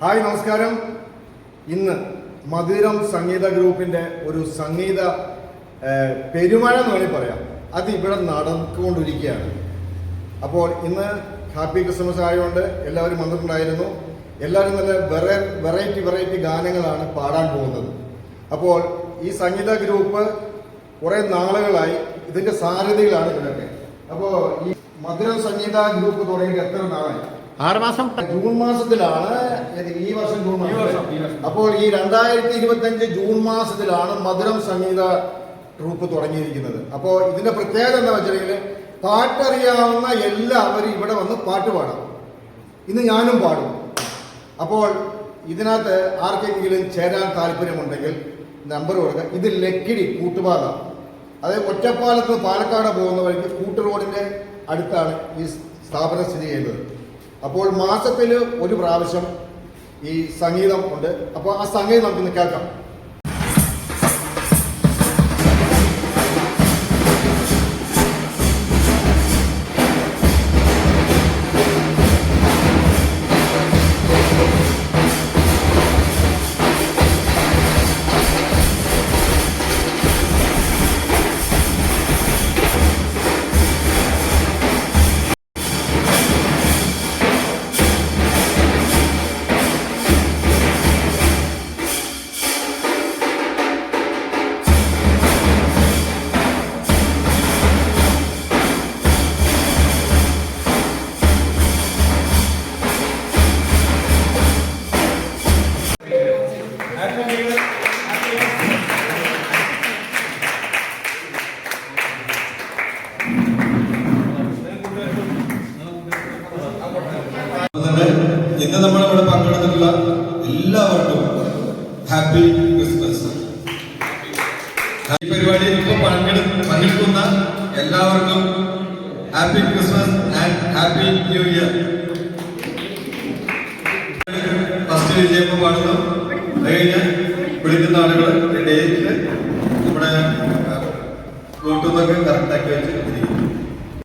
Hi നമസ്കാരം. ഇന്ന് മധുരം സംഗീത ഗ്രൂപ്പിന്റെ ഒരു സംഗീത പെരുമഴ എന്ന് വേണമെങ്കിൽ പറയാം. അത് ഇവിടെ നടന്നുകൊണ്ടിരിക്കുകയാണ്. അപ്പോൾ ഇന്ന് ഹാപ്പി ക്രിസ്മസ് ആയതുകൊണ്ട് എല്ലാവരും വന്നിട്ടുണ്ടായിരുന്നു. എല്ലാവരും നല്ല വെറൈറ്റി ഗാനങ്ങളാണ് പാടാൻ പോകുന്നത്. അപ്പോൾ ഈ സംഗീത ഗ്രൂപ്പ് കുറേ നാളുകളായി ഇതിന്റെ സാധ്യതയിലാണ് ഇവരൊക്കെ. അപ്പോൾ ഈ മധുരം സംഗീത ഗ്രൂപ്പ് തുടങ്ങിയിട്ട് എത്ര നാളായി? 6 മാസം. ജൂൺ മാസത്തിലാണ് ഈ വർഷം ജൂൺ മാസം. അപ്പോൾ ഈ 2025 ജൂൺ മാസത്തിലാണ് മധുരം സംഗീത ട്രൂപ്പ് തുടങ്ങിയിരിക്കുന്നത്. അപ്പോൾ ഇതിന്റെ പ്രത്യേകത എന്താ വെച്ചിട്ടുണ്ടെങ്കിൽ പാട്ടറിയാവുന്ന എല്ലാവരും ഇവിടെ വന്ന് പാട്ട് പാടാം. ഇന്ന് ഞാനും പാടും. അപ്പോൾ ഇതിനകത്ത് ആർക്കെങ്കിലും ചേരാൻ താല്പര്യമുണ്ടെങ്കിൽ നമ്പർ കൊടുക്കുക. ഇത് ലക്കിടി കൂട്ടുപാത, അതായത് ഒറ്റപ്പാലത്ത് പാലക്കാട് പോകുന്ന വഴിക്ക് കൂട്ട് റോഡിന്റെ അടുത്താണ് ഈ സ്ഥാപനം സ്ഥിതി ചെയ്യുന്നത്. അപ്പോൾ മാസത്തിൽ ഒരു പ്രാവശ്യം ഈ സംഗീതം ഉണ്ട്. അപ്പോൾ ആ സംഗീതം നമുക്കിന്ന് കേൾക്കാം. ഇന്ന് നമ്മളിവിടെ പങ്കെടുത്തിട്ടുള്ള എല്ലാവർക്കും ഹാപ്പി ക്രിസ്മസ്. ഈ പരിപാടിയിൽ ഇപ്പോൾ പങ്കെടുക്കുന്ന എല്ലാവർക്കും happy Christmas and happy new year. First വിജയപ്പോൾ പാടുന്നു. അത് കഴിഞ്ഞ് വിളിക്കുന്ന ആളുകൾ ഡേറ്റിൽ നമ്മുടെ ബ്ലൂടൂത്തൊക്കെ കറക്റ്റാക്കി വെച്ച്